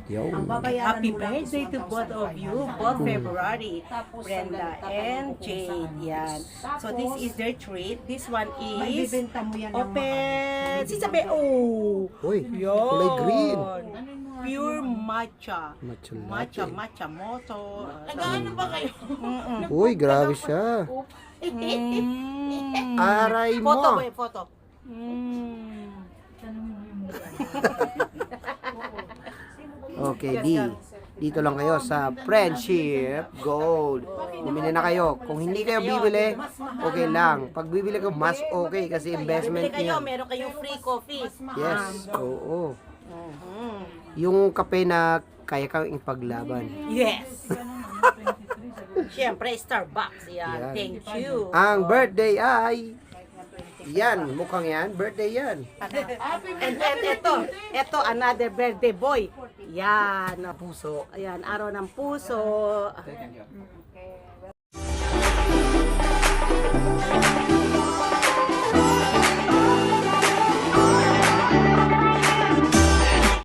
Yo. Happy birthday to both of you, both February, Brenda and Jade. Yan. So this is their treat. This one is open. Sisabi, oh! Uy, Yun. kulay green. Pure matcha. Matcha latte. Matcha moto. Nag-ano ba kayo? Uy, grabe siya. Aray mo. Photo ba yung photo? Okay, dito lang kayo sa Friendship Gold. Bumili na kayo. Kung hindi kayo bibili, okay lang. Pag bibili kayo, mas okay kasi investment Bili kayo, niya. meron kayong free coffee. Yes, oo. Yung kape na kaya kang ipaglaban. Yes. Siyempre, Starbucks. Yan. Yan. Thank you. Ang birthday ay... Yan, mukhang yan. Birthday yan. And ito, another birthday boy. Yan, na puso. Ayan, araw ng puso.